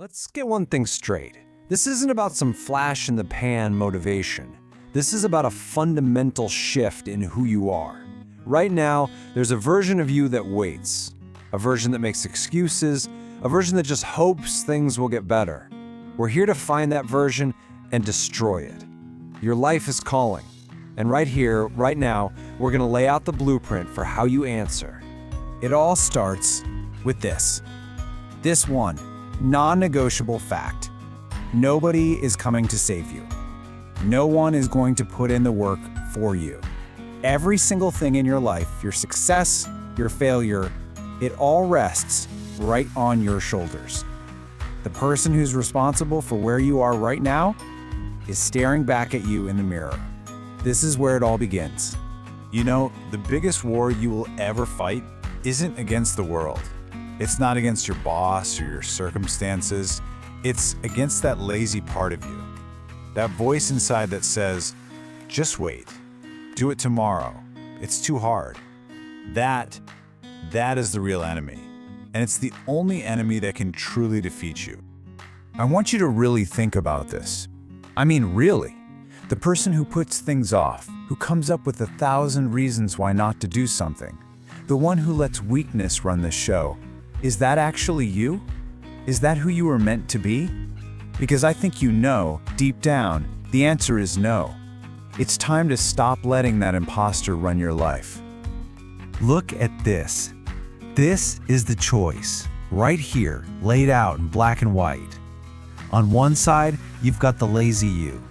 Let's get one thing straight. This isn't about some flash in the pan motivation. This is about a fundamental shift in who you are. Right now, there's a version of you that waits, a version that makes excuses, a version that just hopes things will get better. We're here to find that version and destroy it. Your life is calling. And right here, right now, we're gonna lay out the blueprint for how you answer. It all starts with this. This one, non-negotiable fact. Nobody is coming to save you. No one is going to put in the work for you. Every single thing in your life, your success, your failure, it all rests right on your shoulders. The person who's responsible for where you are right now is staring back at you in the mirror. This is where it all begins. You know, the biggest war you will ever fight isn't against the world. It's not against your boss or your circumstances. It's against that lazy part of you. That voice inside that says, just wait. Do it tomorrow. It's too hard. That is the real enemy. And it's the only enemy that can truly defeat you. I want you to really think about this. I mean, really. The person who puts things off, who comes up with 1,000 reasons why not to do something, the one who lets weakness run the show, is that actually you? Is that who you were meant to be? Because I think you know, deep down, the answer is no. It's time to stop letting that imposter run your life. Look at this. This is the choice, right here, laid out in black and white. On one side, you've got the lazy you,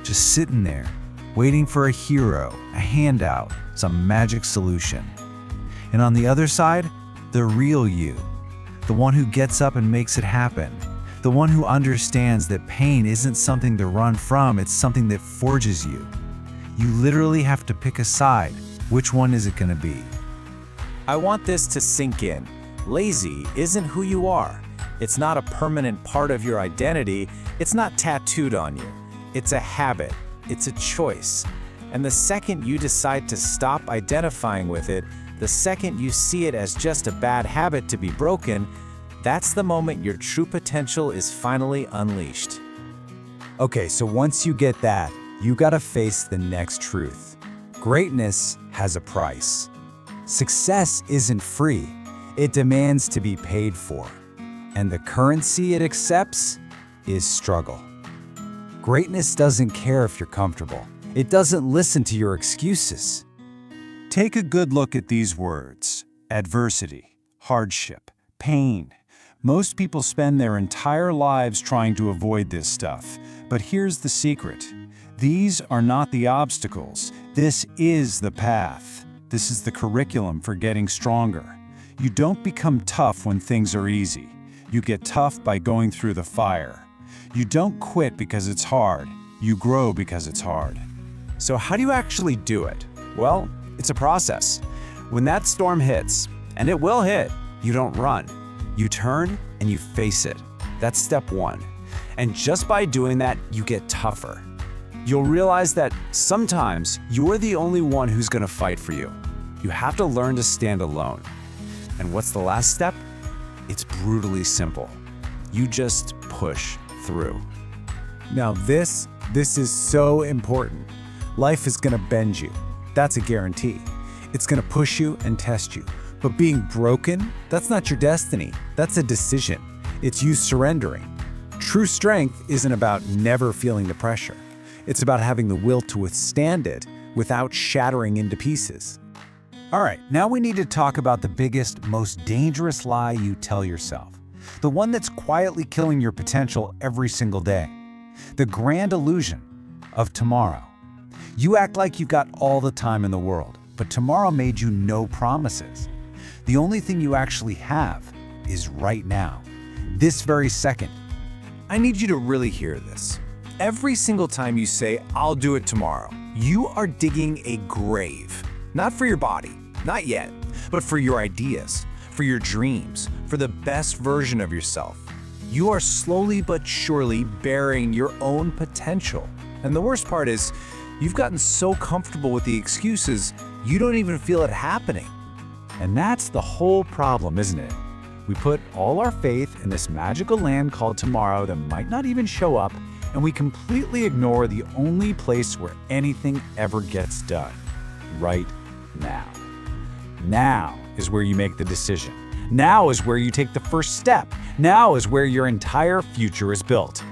just sitting there, waiting for a hero, a handout, some magic solution. And on the other side, the real you, the one who gets up and makes it happen, the one who understands that pain isn't something to run from, it's something that forges you. You literally have to pick a side. Which one is it going to be? I want this to sink in. Lazy isn't who you are. It's not a permanent part of your identity. It's not tattooed on you. It's a habit. It's a choice. And the second you decide to stop identifying with it, the second you see it as just a bad habit to be broken, that's the moment your true potential is finally unleashed. Okay, so once you get that, you gotta face the next truth. Greatness has a price. Success isn't free. It demands to be paid for. And the currency it accepts is struggle. Greatness doesn't care if you're comfortable. It doesn't listen to your excuses. Take a good look at these words: adversity, hardship, pain. Most people spend their entire lives trying to avoid this stuff. But here's the secret. These are not the obstacles. This is the path. This is the curriculum for getting stronger. You don't become tough when things are easy. You get tough by going through the fire. You don't quit because it's hard. You grow because it's hard. So how do you actually do it? Well, it's a process. When that storm hits, and it will hit, you don't run. You turn and you face it. That's step one. And just by doing that, you get tougher. You'll realize that sometimes you're the only one who's gonna fight for you. You have to learn to stand alone. And what's the last step? It's brutally simple. You just push through. Now this is so important. Life is gonna bend you. That's a guarantee. It's gonna push you and test you. But being broken, that's not your destiny. That's a decision. It's you surrendering. True strength isn't about never feeling the pressure. It's about having the will to withstand it without shattering into pieces. All right, now we need to talk about the biggest, most dangerous lie you tell yourself. The one that's quietly killing your potential every single day. The grand illusion of tomorrow. You act like you've got all the time in the world, but tomorrow made you no promises. The only thing you actually have is right now, this very second. I need you to really hear this. Every single time you say, I'll do it tomorrow, you are digging a grave. Not for your body, not yet, but for your ideas, for your dreams, for the best version of yourself. You are slowly but surely burying your own potential. And the worst part is, you've gotten so comfortable with the excuses, you don't even feel it happening. And that's the whole problem, isn't it? We put all our faith in this magical land called tomorrow that might not even show up, and we completely ignore the only place where anything ever gets done. Right now. Now is where you make the decision. Now is where you take the first step. Now is where your entire future is built.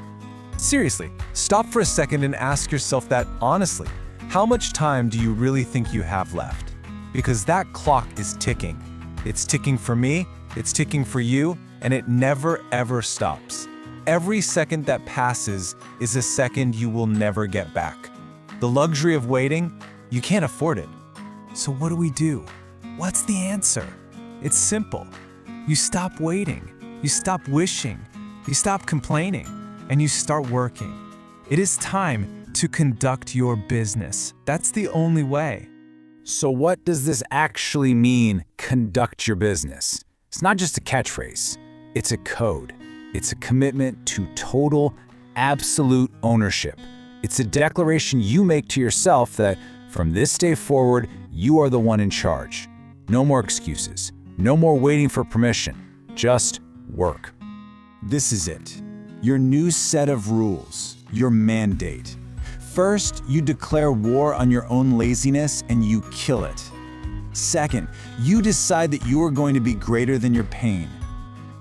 Seriously, stop for a second and ask yourself that honestly. How much time do you really think you have left? Because that clock is ticking. It's ticking for me, it's ticking for you, and it never ever stops. Every second that passes is a second you will never get back. The luxury of waiting, you can't afford it. So what do? What's the answer? It's simple. You stop waiting, you stop wishing, you stop complaining, and you start working. It is time to conduct your business. That's the only way. So what does this actually mean, conduct your business? It's not just a catchphrase, it's a code. It's a commitment to total, absolute ownership. It's a declaration you make to yourself that from this day forward, you are the one in charge. No more excuses, no more waiting for permission, just work. This is it. Your new set of rules, your mandate. First, you declare war on your own laziness and you kill it. Second, you decide that you are going to be greater than your pain.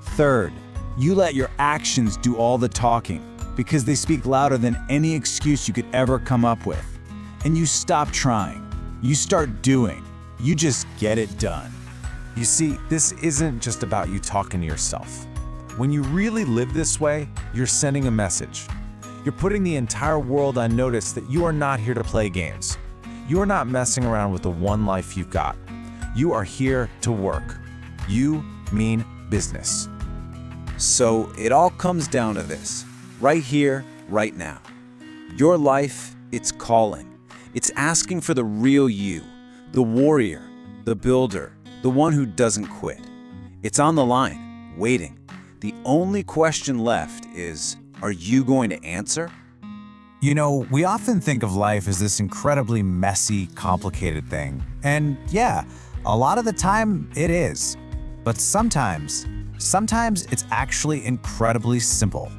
Third, you let your actions do all the talking because they speak louder than any excuse you could ever come up with. And you stop trying. You start doing. You just get it done. You see, this isn't just about you talking to yourself. When you really live this way, you're sending a message. You're putting the entire world on notice that you are not here to play games. You are not messing around with the one life you've got. You are here to work. You mean business. So it all comes down to this, right here, right now. Your life, it's calling. It's asking for the real you, the warrior, the builder, the one who doesn't quit. It's on the line, waiting. The only question left is, are you going to answer? You know, we often think of life as this incredibly messy, complicated thing. And yeah, a lot of the time it is. But sometimes it's actually incredibly simple.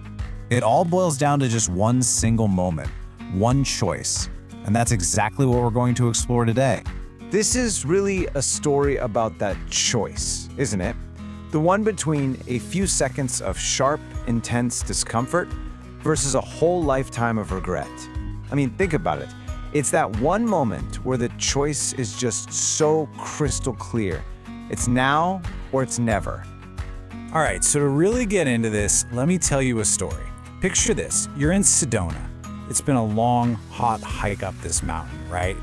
It all boils down to just one single moment, one choice. And that's exactly what we're going to explore today. This is really a story about that choice, isn't it? The one between a few seconds of sharp, intense discomfort versus a whole lifetime of regret. I mean, think about it. It's that one moment where the choice is just so crystal clear. It's now or it's never. All right, so to really get into this, let me tell you a story. Picture this, you're in Sedona. It's been a long, hot hike up this mountain, right?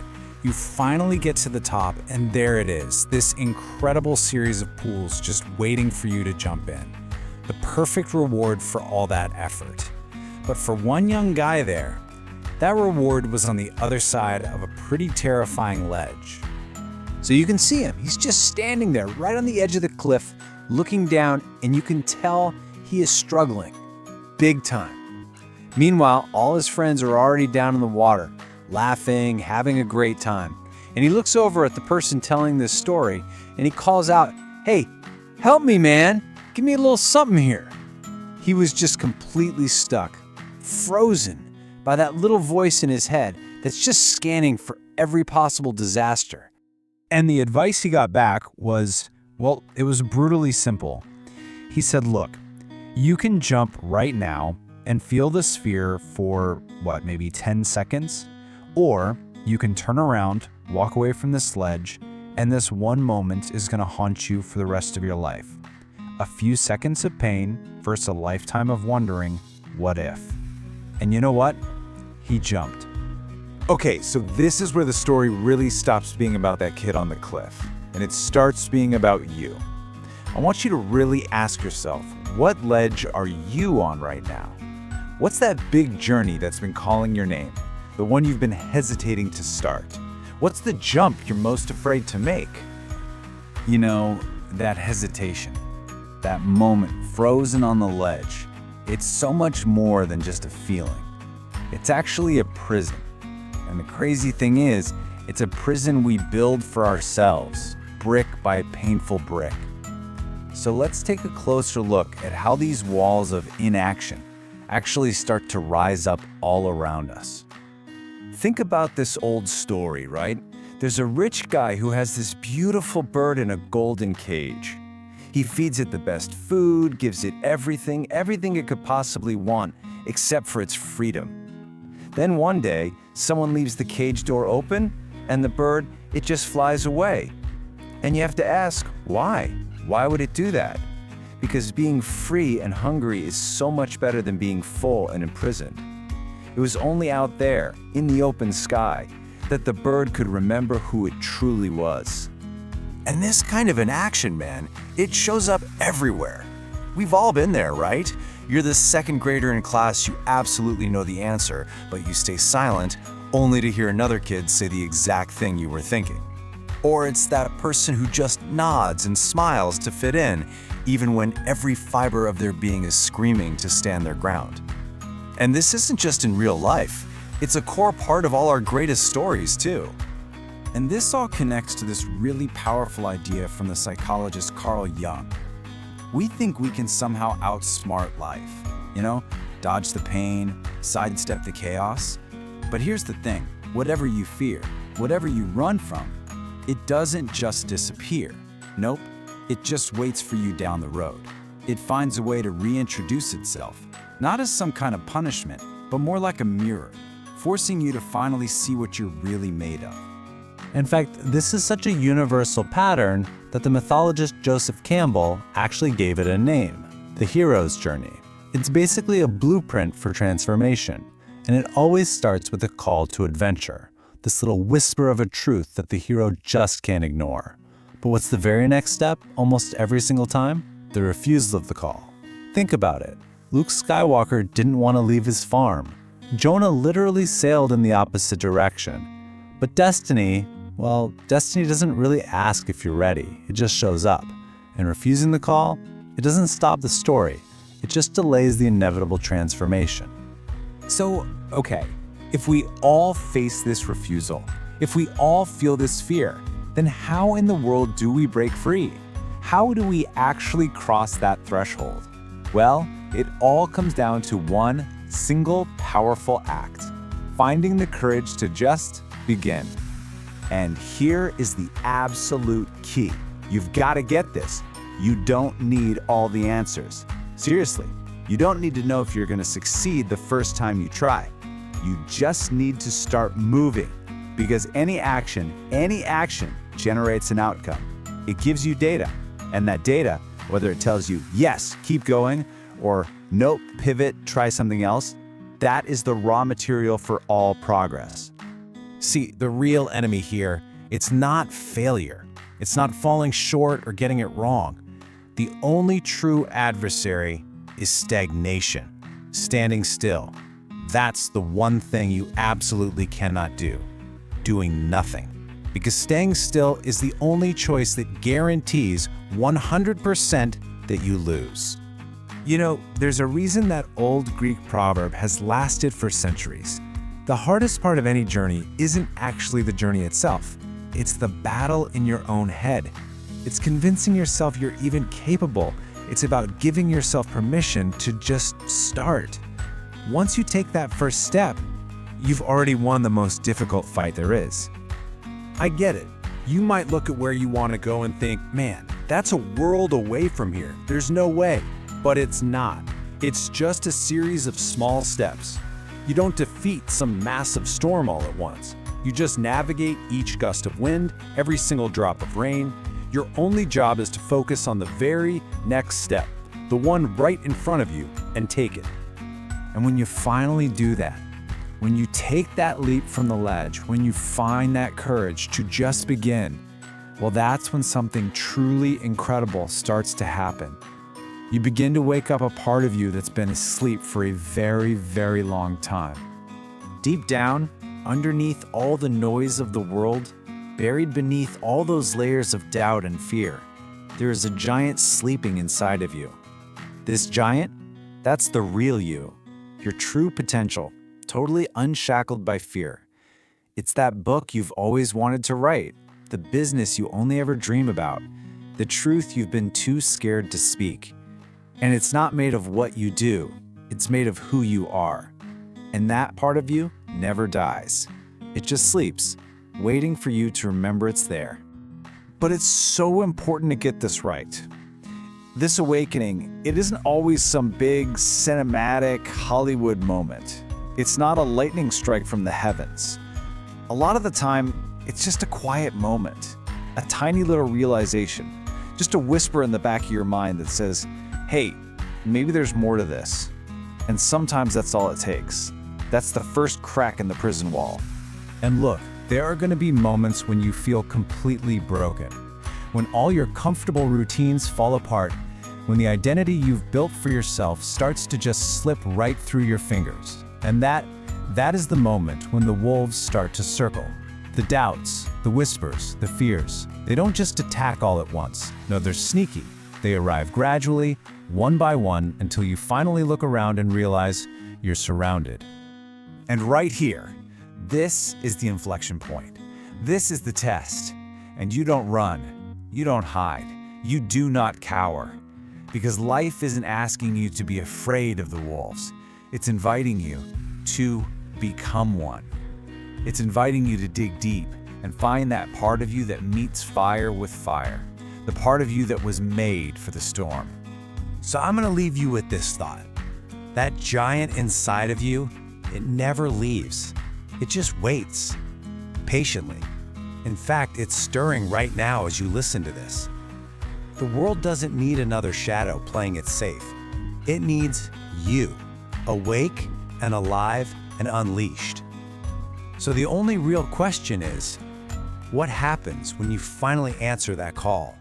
You finally get to the top, and there it is, this incredible series of pools just waiting for you to jump in. The perfect reward for all that effort. But for one young guy there, that reward was on the other side of a pretty terrifying ledge. So you can see him. He's just standing there right on the edge of the cliff, looking down, and you can tell he is struggling. Big time. Meanwhile, all his friends are already down in the water, laughing, having a great time. And he looks over at the person telling this story, and he calls out, "Hey, help me, man. Give me a little something here." He was just completely stuck, frozen by that little voice in his head that's just scanning for every possible disaster. And the advice he got back was, well, it was brutally simple. He said, look, you can jump right now and feel the sphere for, maybe 10 seconds? Or you can turn around, walk away from the sledge, and this one moment is going to haunt you for the rest of your life. A few seconds of pain versus a lifetime of wondering, what if? And you know what? He jumped. Okay, so this is where the story really stops being about that kid on the cliff, and it starts being about you. I want you to really ask yourself, what ledge are you on right now? What's that big journey that's been calling your name? The one you've been hesitating to start? What's the jump you're most afraid to make? You know, that hesitation, that moment frozen on the ledge, it's so much more than just a feeling. It's actually a prison. And the crazy thing is, it's a prison we build for ourselves, brick by painful brick. So let's take a closer look at how these walls of inaction actually start to rise up all around us. Think about this old story, right? There's a rich guy who has this beautiful bird in a golden cage. He feeds it the best food, gives it everything it could possibly want, except for its freedom. Then one day, someone leaves the cage door open, and the bird, it just flies away. And you have to ask, why? Why would it do that? Because being free and hungry is so much better than being full and imprisoned. It was only out there, in the open sky, that the bird could remember who it truly was. And this kind of inaction, man, it shows up everywhere. We've all been there, right? You're the second grader in class, you absolutely know the answer, but you stay silent only to hear another kid say the exact thing you were thinking. Or it's that person who just nods and smiles to fit in, even when every fiber of their being is screaming to stand their ground. And this isn't just in real life. It's a core part of all our greatest stories, too. And this all connects to this really powerful idea from the psychologist Carl Jung. We think we can somehow outsmart life, dodge the pain, sidestep the chaos. But here's the thing, whatever you fear, whatever you run from, it doesn't just disappear. Nope, it just waits for you down the road. It finds a way to reintroduce itself, not as some kind of punishment, but more like a mirror, forcing you to finally see what you're really made of. In fact, this is such a universal pattern that the mythologist Joseph Campbell actually gave it a name, the hero's journey. It's basically a blueprint for transformation, and it always starts with a call to adventure, this little whisper of a truth that the hero just can't ignore. But what's the very next step almost every single time? The refusal of the call. Think about it. Luke Skywalker didn't want to leave his farm. Jonah literally sailed in the opposite direction. But destiny doesn't really ask if you're ready. It just shows up. And refusing the call, it doesn't stop the story. It just delays the inevitable transformation. So, okay, if we all face this refusal, if we all feel this fear, then how in the world do we break free? How do we actually cross that threshold? Well, it all comes down to one single powerful act: finding the courage to just begin. And here is the absolute key. You've got to get this. You don't need all the answers. Seriously, you don't need to know if you're going to succeed the first time you try. You just need to start moving, because any action generates an outcome. It gives you data, and that data, whether it tells you, yes, keep going, or nope, pivot, try something else, that is the raw material for all progress. See, the real enemy here, it's not failure. It's not falling short or getting it wrong. The only true adversary is stagnation, standing still. That's the one thing you absolutely cannot do, doing nothing. Because staying still is the only choice that guarantees 100% that you lose. There's a reason that old Greek proverb has lasted for centuries. The hardest part of any journey isn't actually the journey itself. It's the battle in your own head. It's convincing yourself you're even capable. It's about giving yourself permission to just start. Once you take that first step, you've already won the most difficult fight there is. I get it. You might look at where you want to go and think, man, that's a world away from here. There's no way. But it's not. It's just a series of small steps. You don't defeat some massive storm all at once. You just navigate each gust of wind, every single drop of rain. Your only job is to focus on the very next step, the one right in front of you, and take it. And when you finally do that, when you take that leap from the ledge, when you find that courage to just begin, well, that's when something truly incredible starts to happen. You begin to wake up a part of you that's been asleep for a very, very long time. Deep down, underneath all the noise of the world, buried beneath all those layers of doubt and fear, there is a giant sleeping inside of you. This giant, that's the real you, your true potential, totally unshackled by fear. It's that book you've always wanted to write, the business you only ever dream about, the truth you've been too scared to speak. And it's not made of what you do, it's made of who you are. And that part of you never dies. It just sleeps, waiting for you to remember it's there. But it's so important to get this right. This awakening, it isn't always some big, cinematic Hollywood moment. It's not a lightning strike from the heavens. A lot of the time, it's just a quiet moment, a tiny little realization, just a whisper in the back of your mind that says, hey, maybe there's more to this. And sometimes that's all it takes. That's the first crack in the prison wall. And look, there are going to be moments when you feel completely broken, when all your comfortable routines fall apart, when the identity you've built for yourself starts to just slip right through your fingers. And that is the moment when the wolves start to circle. The doubts, the whispers, the fears, they don't just attack all at once. No, they're sneaky. They arrive gradually, one by one, until you finally look around and realize you're surrounded. And right here, this is the inflection point. This is the test. And you don't run. You don't hide. You do not cower. Because life isn't asking you to be afraid of the wolves. It's inviting you to become one. It's inviting you to dig deep and find that part of you that meets fire with fire. The part of you that was made for the storm. So I'm gonna leave you with this thought. That giant inside of you, it never leaves. It just waits, patiently. In fact, it's stirring right now as you listen to this. The world doesn't need another shadow playing it safe. It needs you, awake and alive and unleashed. So the only real question is, what happens when you finally answer that call?